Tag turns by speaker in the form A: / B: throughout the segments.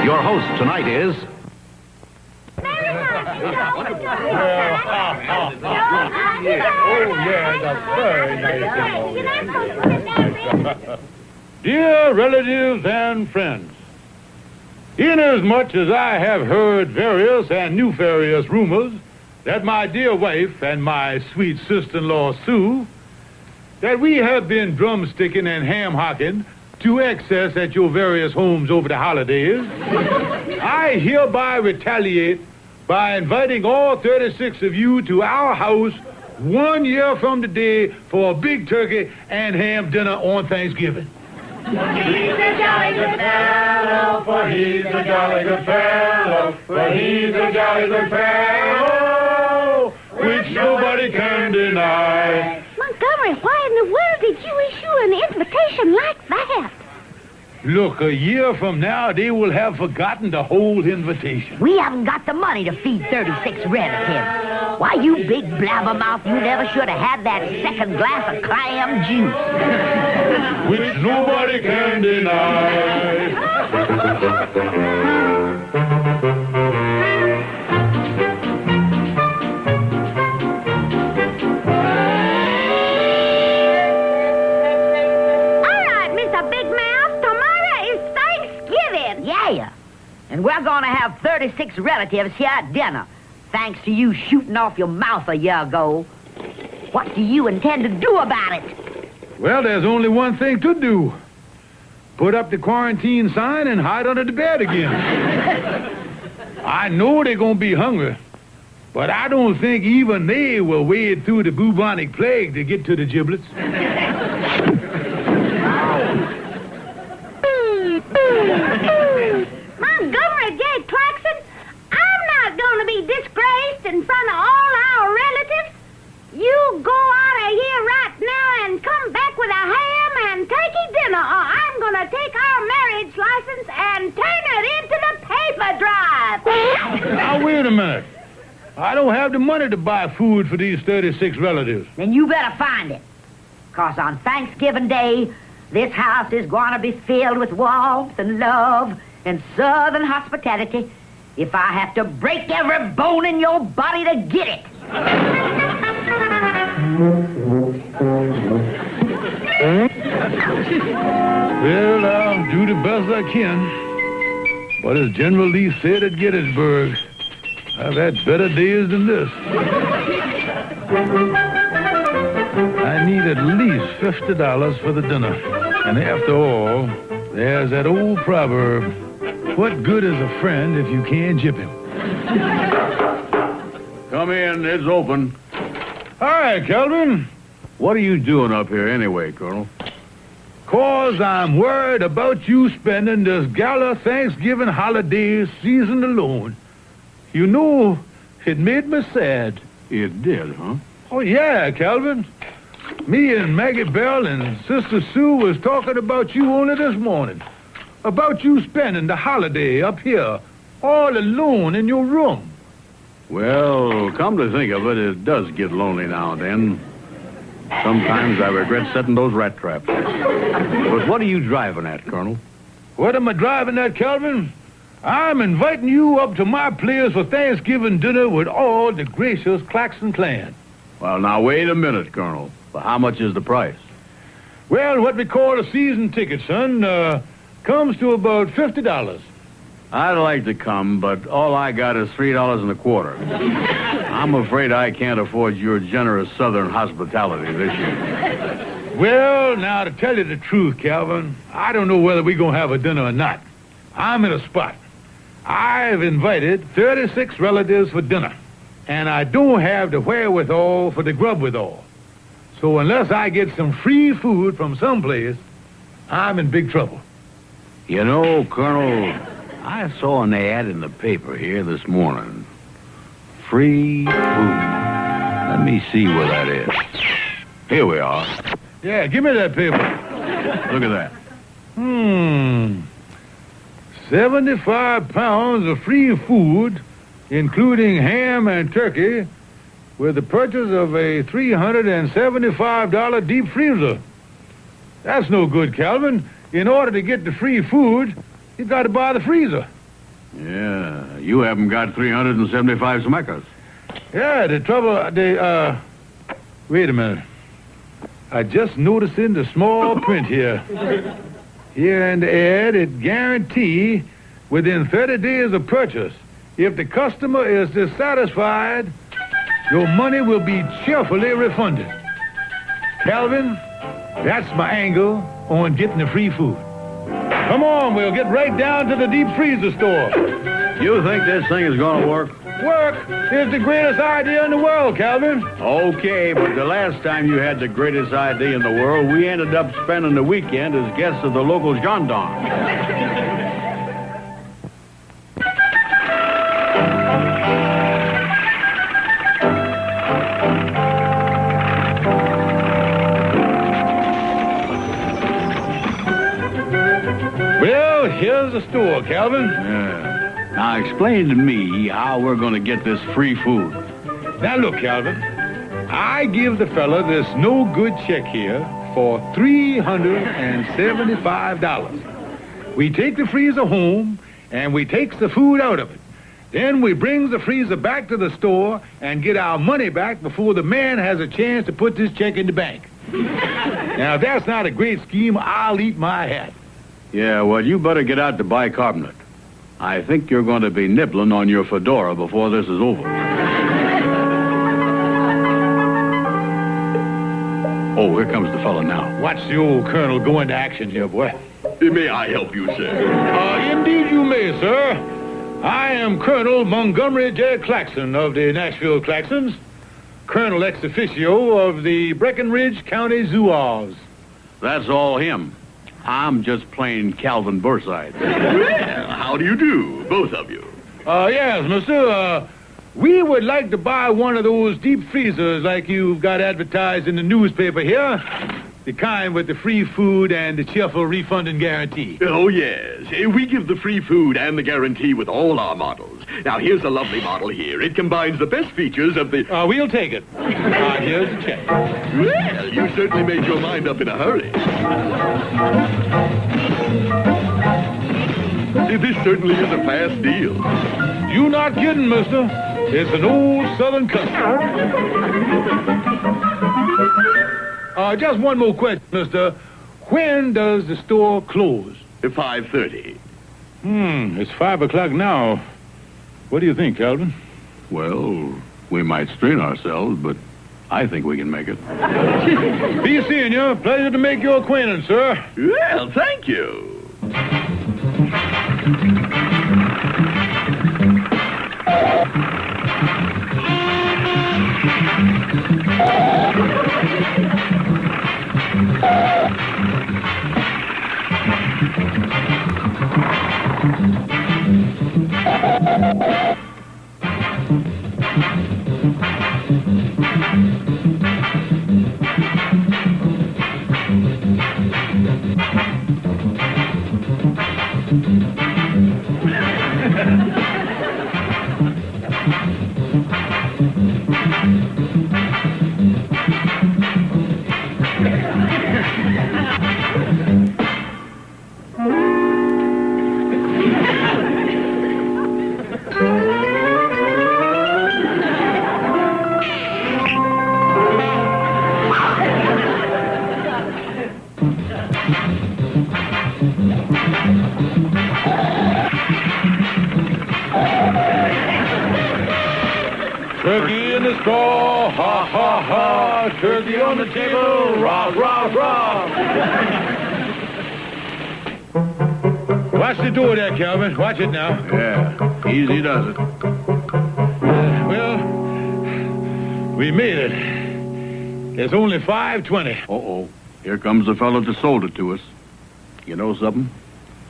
A: Your host tonight is...
B: Dear relatives and friends, inasmuch as I have heard various and nefarious rumors that my dear wife and my sweet sister-in-law Sue, that we have been drumsticking and ham-hocking to excess at your various homes over the holidays, I hereby retaliate by inviting all 36 of you to our house 1 year from today for a big turkey and ham dinner on Thanksgiving.
C: He's a jolly good fellow, for he's a jolly good fellow, for he's a jolly good fellow,
B: which nobody can deny.
D: Montgomery, why in the world did you issue an invitation like that?
B: Look, a year from now, they will have forgotten the whole invitation.
E: We haven't got the money to feed 36 relatives. Why, you big blabbermouth, you never should have had that second glass of clam juice.
B: Which nobody can deny.
E: Yeah, and we're going to have 36 relatives here at dinner, thanks to you shooting off your mouth a year ago. What do you intend to do about it?
B: Well, there's only one thing to do. Put up the quarantine sign and hide under the bed again. I know they're going to be hungry, but I don't think even they will wade through the bubonic plague to get to the giblets.
D: Montgomery J. Clarkson, I'm not going to be disgraced in front of all our relatives. You go out of here right now and come back with a ham and turkey dinner, or I'm going to take our marriage license and turn it into the paper drive.
B: Now, wait a minute. I don't have the money to buy food for these 36 relatives.
E: Then you better find it. 'Cause on Thanksgiving Day, this house is going to be filled with warmth and love and southern hospitality if I have to break every bone in your body to get it.
B: Well, I'll do the best I can. But as General Lee said at Gettysburg, I've had better days than this. I need at least $50 for the dinner. And after all, there's that old proverb, what good is a friend if you can't jip him?
F: Come in, it's open.
B: Hi, Calvin.
F: What are you doing up here anyway, Colonel?
B: 'Cause I'm worried about you spending this gala Thanksgiving holiday season alone. You know, it made me sad.
F: It did, huh?
B: Oh, yeah, Calvin. Me and Maggie Bell and Sister Sue was talking about you only this morning. About you spending the holiday up here, all alone in your room.
F: Well, come to think of it, it does get lonely now and then. Sometimes I regret setting those rat traps. But what are you driving at, Colonel?
B: What am I driving at, Calvin? I'm inviting you up to my place for Thanksgiving dinner with all the gracious Claxon clan.
F: Well, now, wait a minute, Colonel. Well, how much is the price?
B: Well, what we call a season ticket, son, comes to about $50.
F: I'd like to come, but all I got is $3.25. I'm afraid I can't afford your generous southern hospitality this year.
B: Well, now, to tell you the truth, Calvin, I don't know whether we're going to have a dinner or not. I'm in a spot. I've invited 36 relatives for dinner, and I don't have the wherewithal for the grub withal. So unless I get some free food from someplace, I'm in big trouble.
F: You know, Colonel, I saw an ad in the paper here this morning. Free food. Let me see where that is. Here we are.
B: Yeah, give me that paper.
F: Look at that.
B: 75 pounds of free food, including ham and turkey, with the purchase of a $375 deep freezer. That's no good, Calvin. In order to get the free food, you've got to buy the freezer.
F: Yeah, you haven't got 375 smackers.
B: Yeah, the trouble, wait a minute. I just noticed in the small print here. Here in the ad, it guarantee within 30 days of purchase. If the customer is dissatisfied, your money will be cheerfully refunded. Calvin, that's my angle on getting the free food. Come on, we'll get right down to the deep freezer store.
F: You think this thing is going to work?
B: Work is the greatest idea in the world, Calvin.
F: Okay, but the last time you had the greatest idea in the world, we ended up spending the weekend as guests of the local gendarme.
B: Well, here's the store, Calvin.
F: Yeah. Now explain to me how we're going to get this free food.
B: Now look, Calvin. I give the fella this no-good check here for $375. We take the freezer home, and we takes the food out of it. Then we brings the freezer back to the store and get our money back before the man has a chance to put this check in the bank. Now, if that's not a great scheme, I'll eat my hat.
F: Yeah, well, you better get out to bicarbonate. I think you're going to be nibbling on your fedora before this is over. Oh, here comes the fella now.
B: Watch the old colonel go into action here, boy.
G: May I help you, sir?
B: Indeed you may, sir. I am Colonel Montgomery J. Claxon of the Nashville Claxons, Colonel ex officio of the Breckenridge County Zouaves.
F: That's all him. I'm just plain Calvin Burnside.
G: Well, how do you do, both of you?
B: Yes, mister. We would like to buy one of those deep freezers like you've got advertised in the newspaper here. The kind with the free food and the cheerful refunding guarantee.
G: Oh, yes. We give the free food and the guarantee with all our models. Now, here's a lovely model here. It combines the best features of the...
B: We'll take it. Here's the check.
G: Well, you certainly made your mind up in a hurry. This certainly is a fast deal.
B: You not kidding, mister. It's an old Southern custom. Just one more question, mister. When does the store close?
G: 5:30.
B: It's 5 o'clock now. What do you think, Calvin?
F: Well, we might strain ourselves, but I think we can make it.
B: Be seeing you. Pleasure to make your acquaintance, sir.
G: Well, thank you.
B: Turkey in the straw, ha, ha, ha. Turkey on the table, rah, rah, rah. Watch the door there, Calvin. Watch it now.
F: Yeah, easy does it.
B: Well, we made it. It's only 5:20.
F: Uh-oh. Here comes the fellow that sold it to us. You know something?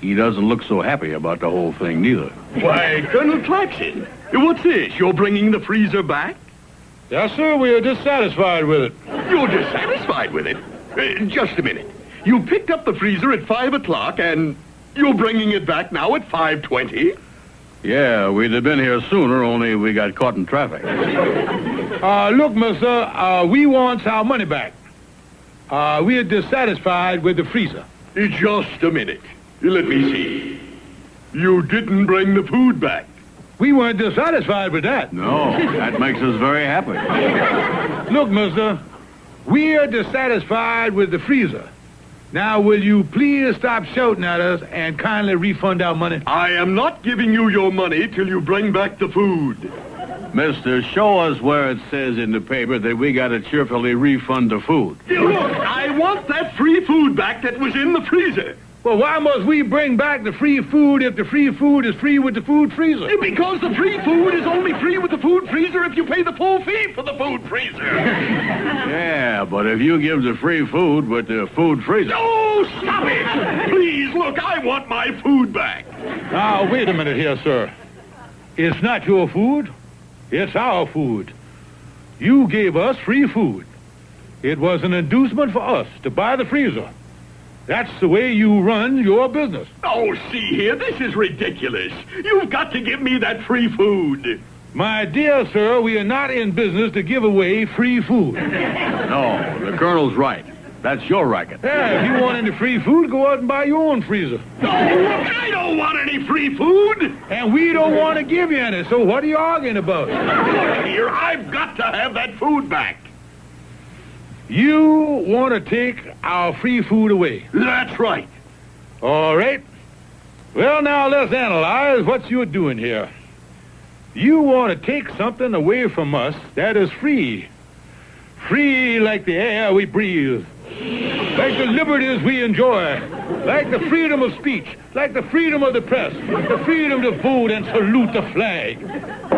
F: He doesn't look so happy about the whole thing, neither.
G: Why, Colonel Claxon, what's this? You're bringing the freezer back?
B: Yes, sir, we are dissatisfied with it.
G: You're dissatisfied with it? Just a minute. You picked up the freezer at 5 o'clock, and you're bringing it back now at 5:20?
F: Yeah, we'd have been here sooner, only we got caught in traffic.
B: Look, mister, we want our money back. We are dissatisfied with the freezer.
G: Just a minute. Let me see. You didn't bring the food back.
B: We weren't dissatisfied with that.
F: No, that makes us very happy.
B: Look, mister, we are dissatisfied with the freezer. Now, will you please stop shouting at us and kindly refund our money?
G: I am not giving you your money till you bring back the food.
F: Mister, show us where it says in the paper that we got to cheerfully refund the food.
G: Look, I want that free food back that was in the freezer.
B: Well, why must we bring back the free food if the free food is free with the food freezer?
G: Because the free food is only free with the food freezer if you pay the full fee for the food freezer.
F: Yeah, but if you give the free food with the food freezer...
G: Oh, stop it! Please, look, I want my food back.
B: Now, wait a minute here, sir. It's not your food. It's our food. You gave us free food. It was an inducement for us to buy the freezer. That's the way you run your business.
G: Oh, see here, this is ridiculous. You've got to give me that free food.
B: My dear sir, we are not in business to give away free food.
F: No, the Colonel's right. That's your racket.
B: Yeah, if you want any free food, go out and buy your own freezer.
G: No, I don't want any free food.
B: And we don't want to give you any, so what are you arguing about?
G: Look here, I've got to have that food back.
B: You want to take our free food away?
G: That's right.
B: All right. Well, now let's analyze what you're doing here. You want to take something away from us that is free. Free like the air we breathe. Like the liberties we enjoy. Like the freedom of speech. Like the freedom of the press. The freedom to vote and salute the flag.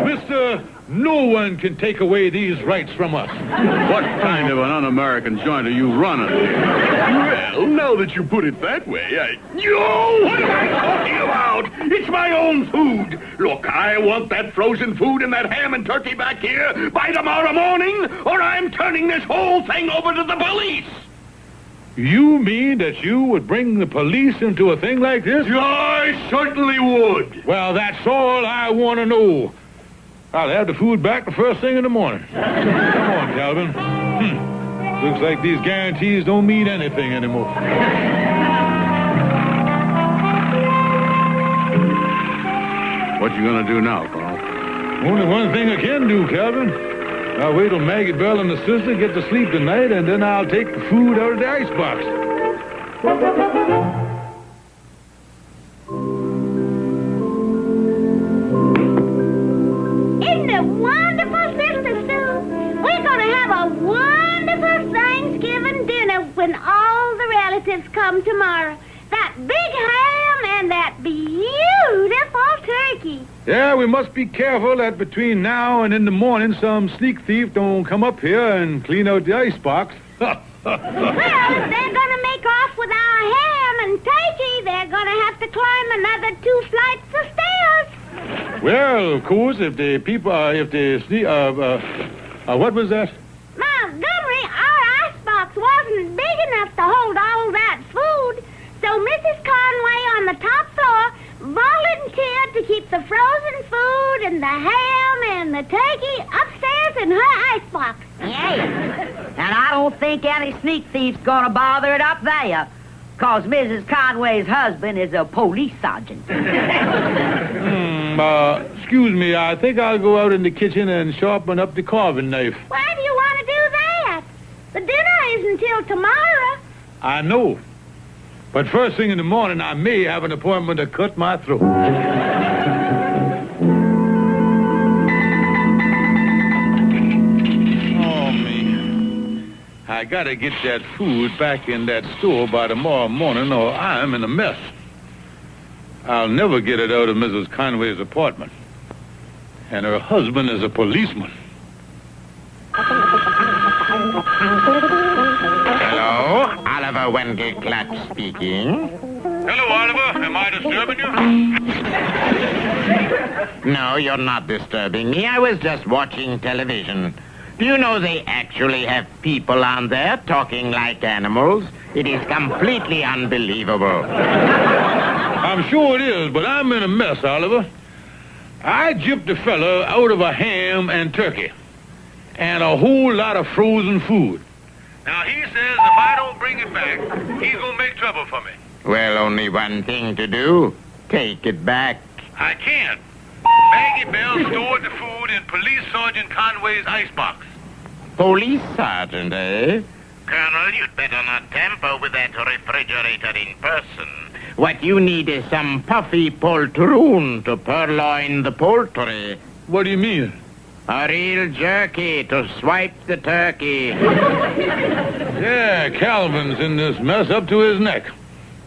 B: Mister, no one can take away these rights from us.
F: What kind of an un-American joint are you running?
G: Well, now that you put it that way, Yo! What am I talking about? It's my own food. Look, I want that frozen food and that ham and turkey back here by tomorrow morning, or I'm turning this whole thing over to the police.
B: You mean that you would bring the police into a thing like this?
G: I certainly would.
B: Well, that's all I want to know. I'll have the food back the first thing in the morning. Come on, Calvin. Looks like these guarantees don't mean anything anymore.
F: What you gonna do now, Colonel?
B: Only one thing I can do, Calvin. I'll wait till Maggie Bell and the sister get to sleep tonight, and then I'll take the food out of the icebox.
D: Isn't it wonderful, Sister Sue? We're going to have a wonderful Thanksgiving dinner when all the relatives come tomorrow. That big ham and that beautiful turkey.
B: Yeah, we must be careful that between now and in the morning some sneak thief don't come up here and clean out the icebox.
D: Well, if they're going to make off with our ham and turkey, they're going to have to climb another 2 flights of stairs.
B: Well, of course, if the people, what was that?
D: Montgomery, our icebox wasn't big enough to hold all that food. So Mrs. Conway on the top floor volunteered to keep the frozen food and the ham and the turkey upstairs in her icebox.
E: Yeah. And I don't think any sneak thief's gonna bother it up there. 'Cause Mrs. Conway's husband is a police sergeant.
B: Excuse me, I think I'll go out in the kitchen and sharpen up the carving knife.
D: Why do you want to do that? The dinner isn't till tomorrow.
B: I know. But first thing in the morning, I may have an appointment to cut my throat. Oh, me. I gotta get that food back in that store by tomorrow morning, or I'm in a mess. I'll never get it out of Mrs. Conway's apartment. And her husband is a policeman.
H: Hello, Oliver Wendell Clark speaking.
B: Hello, Oliver. Am I disturbing you?
H: No, you're not disturbing me. I was just watching television. Do you know they actually have people on there talking like animals? It is completely unbelievable.
B: I'm sure it is, but I'm in a mess, Oliver. I gypped a fella out of a ham and turkey and a whole lot of frozen food. Now, he says if I don't bring it back, he's going to make trouble for me.
H: Well, only one thing to do. Take it back.
B: I can't. Maggie Bell stored the food in Police Sergeant Conway's icebox.
H: Police sergeant, eh?
I: Colonel, you'd better not tamper with that refrigerator in person.
H: What you need is some puffy poltroon to purloin the poultry.
B: What do you mean?
H: A real jerky to swipe the turkey.
B: Yeah, Calvin's in this mess up to his neck.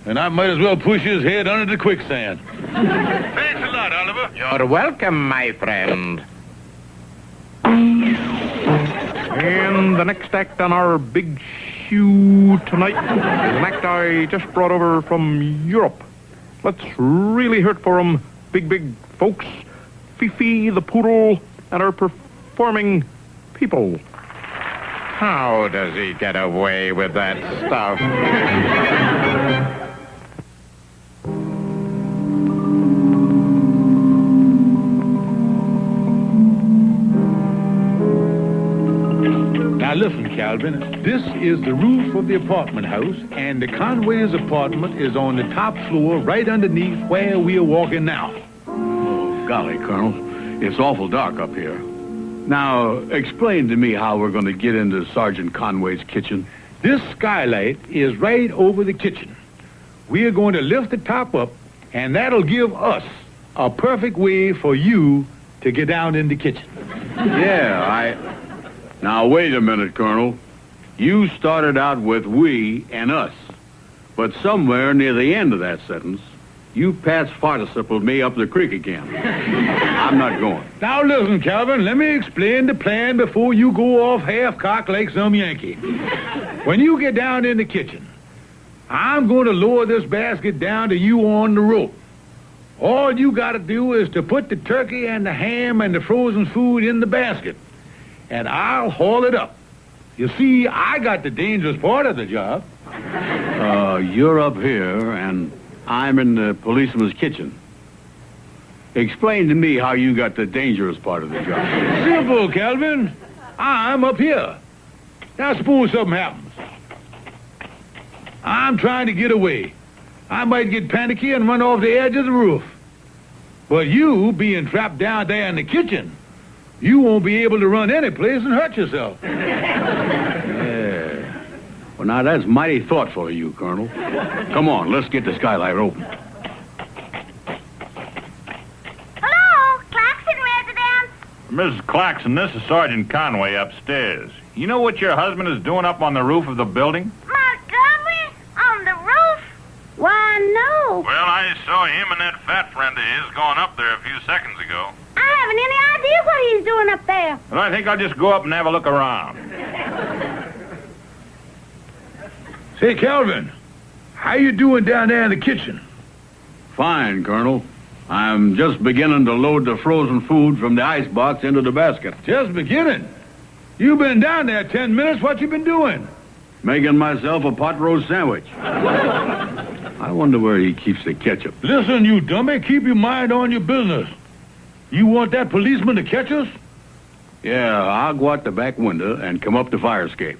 B: And I might as well push his head under the quicksand. Thanks a lot, Oliver.
H: You're welcome, my friend.
F: And the next act on our big shoe tonight is an act I just brought over from Europe. Let's really hurt for 'em, big folks. Fifi the poodle and her performing people.
H: How does he get away with that stuff?
B: Now listen, Calvin, this is the roof of the apartment house, and the Conway's apartment is on the top floor right underneath where we are walking now.
F: Oh, golly, Colonel. It's awful dark up here. Now, explain to me how we're going to get into Sergeant Conway's kitchen.
B: This skylight is right over the kitchen. We are going to lift the top up, and that'll give us a perfect way for you to get down in the kitchen.
F: Now, wait a minute, Colonel. You started out with we and us. But somewhere near the end of that sentence, you past participled me up the creek again. I'm not going.
B: Now listen, Calvin, let me explain the plan before you go off half-cocked like some Yankee. When you get down in the kitchen, I'm going to lower this basket down to you on the rope. All you got to do is to put the turkey and the ham and the frozen food in the basket, and I'll haul it up. You see, I got the dangerous part of the job.
F: You're up here, and I'm in the policeman's kitchen. Explain to me how you got the dangerous part of the job.
B: Simple, Calvin. I'm up here. Now suppose something happens. I'm trying to get away. I might get panicky and run off the edge of the roof. But you, being trapped down there in the kitchen, you won't be able to run any place and hurt yourself.
F: Yeah. Well, now, that's mighty thoughtful of you, Colonel. Come on, let's get the skylight open.
D: Hello, Claxon residence.
J: Mrs. Claxon, this is Sergeant Conway upstairs. You know what your husband is doing up on the roof of the building?
D: Montgomery? On the roof? Why, no.
J: Well, I saw him and that fat friend of his going up there a few seconds ago.
D: I haven't any idea what he's doing up there.
J: And I think I'll just go up and have a look around.
B: Say, Calvin, how you doing down there in the kitchen?
F: Fine, Colonel. I'm just beginning to load the frozen food from the icebox into the basket.
B: Just beginning. You've been down there 10 minutes. What you been doing?
F: Making myself a pot roast sandwich. I wonder where he keeps the ketchup.
B: Listen, you dummy, keep your mind on your business. You want that policeman to catch us?
F: Yeah, I'll go out the back window and come up the fire escape.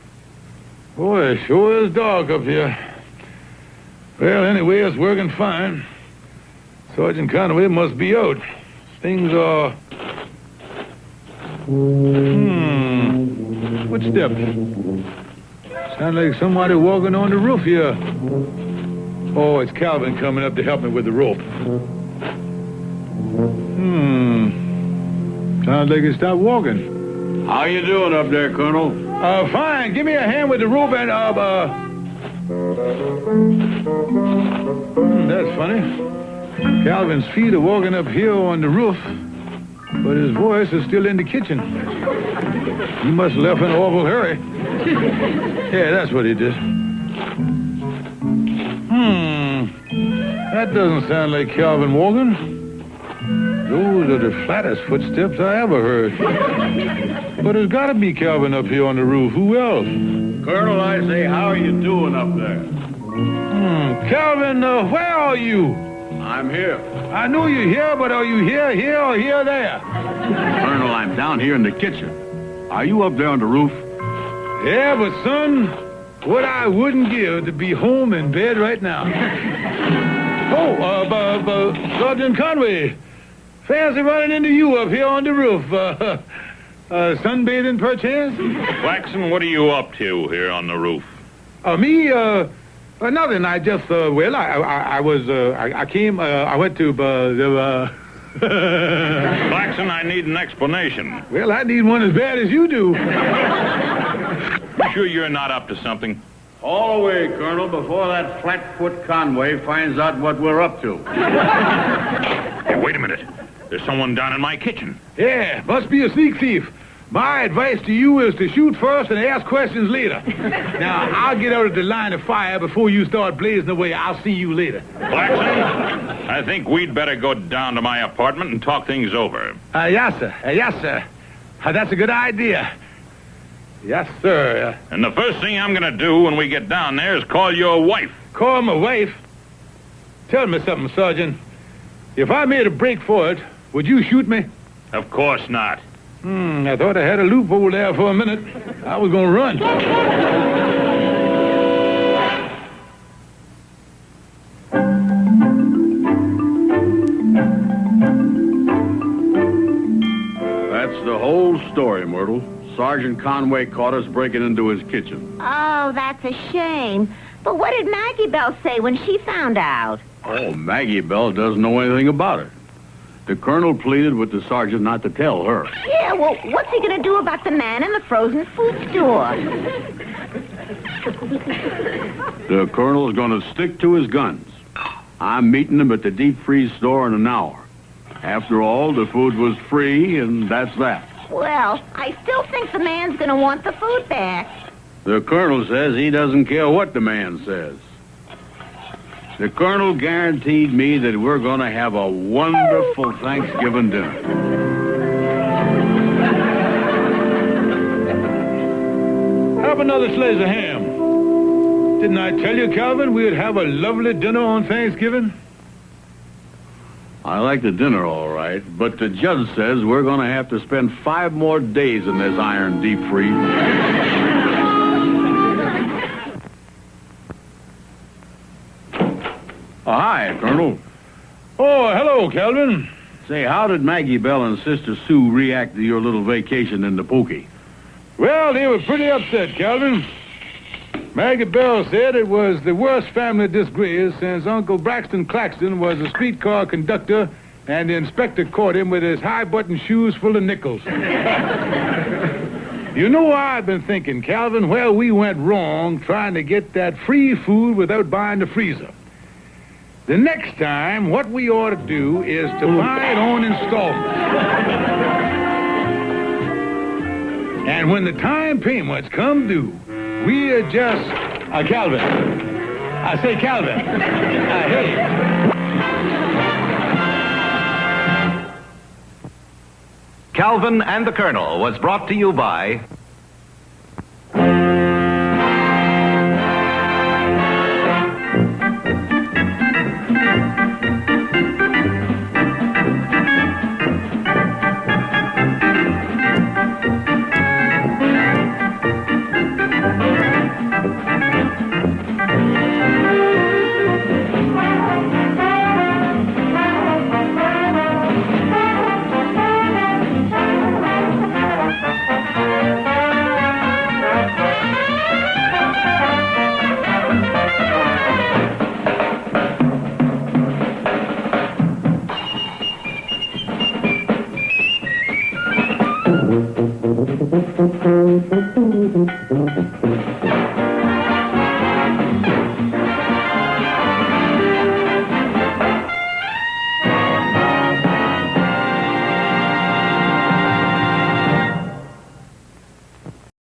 B: Boy, it sure is dark up here. Well, anyway, it's working fine. Sergeant Conway must be out. Things are... Footsteps. Sound like somebody walking on the roof here. Oh, it's Calvin coming up to help me with the rope. Sounds like he stopped walking.
F: How you doing up there, Colonel?
B: Fine. Give me a hand with the rope and, that's funny. Calvin's feet are walking up here on the roof, but his voice is still in the kitchen. He must have left in an awful hurry. Yeah, that's what he did. That doesn't sound like Calvin Morgan. Those are the flattest footsteps I ever heard. But there's got to be Calvin up here on the roof. Who else?
G: Colonel, I say, how are you doing up there?
B: Calvin, where are you?
G: I'm here.
B: I know you're here, but are you here, or here, there?
G: Colonel, I'm down here in the kitchen. Are you up there on the roof?
B: Yeah, but son, what I wouldn't give to be home in bed right now. Sergeant Conway, fancy running into you up here on the roof. Sunbathing perchance?
J: Claxon, what are you up to here on the roof?
B: Me, nothing. I just, I went to,
J: Claxon, I need an explanation.
B: Well, I need one as bad as you do.
J: You sure you're not up to something?
G: All away, Colonel, before that flatfoot Conway finds out what we're up to.
J: Hey, wait a minute. There's someone down in my kitchen.
B: Yeah, must be a sneak thief. My advice to you is to shoot first and ask questions later. Now, I'll get out of the line of fire before you start blazing away. I'll see you later.
J: Claxon, I think we'd better go down to my apartment and talk things over.
B: Yes, sir. Yes, sir. That's a good idea. Yes, sir.
J: And the first thing I'm going to do when we get down there is call your wife.
B: Call my wife? Tell me something, Sergeant. If I made a break for it, would you shoot me?
J: Of course not.
B: I thought I had a loophole there for a minute. I was going to run.
G: That's the whole story, Myrtle. Sergeant Conway caught us breaking into his kitchen.
D: Oh, that's a shame. But what did Maggie Bell say when she found out?
G: Oh, Maggie Bell doesn't know anything about it. The colonel pleaded with the sergeant not to tell her.
D: Yeah, well, what's he going to do about the man in the frozen food store?
G: The colonel's going to stick to his guns. I'm meeting him at the deep freeze store in an hour. After all, the food was free, and that's that.
D: Well, I still think the man's going to want the food back.
G: The colonel says he doesn't care what the man says. The colonel guaranteed me that we're going to have a wonderful Thanksgiving dinner.
B: Have another slice of ham. Didn't I tell you, Calvin, we'd have a lovely dinner on Thanksgiving?
G: I like the dinner all right, but the judge says we're going to have to spend 5 more days in this iron deep freeze. Oh, hi, Colonel.
B: Oh, hello, Calvin.
G: Say, how did Maggie Bell and Sister Sue react to your little vacation in the Pookie?
B: Well, they were pretty upset, Calvin. Maggie Bell said it was the worst family disgrace since Uncle Braxton Claxton was a streetcar conductor and the inspector caught him with his high-button shoes full of nickels. You know, I've been thinking, Calvin, where we went wrong trying to get that free food without buying the freezer. The next time, what we ought to do is to buy it on installment. And when the time payments come due, we are just... Calvin. I say, Calvin. Hey.
A: Calvin and the Colonel was brought to you by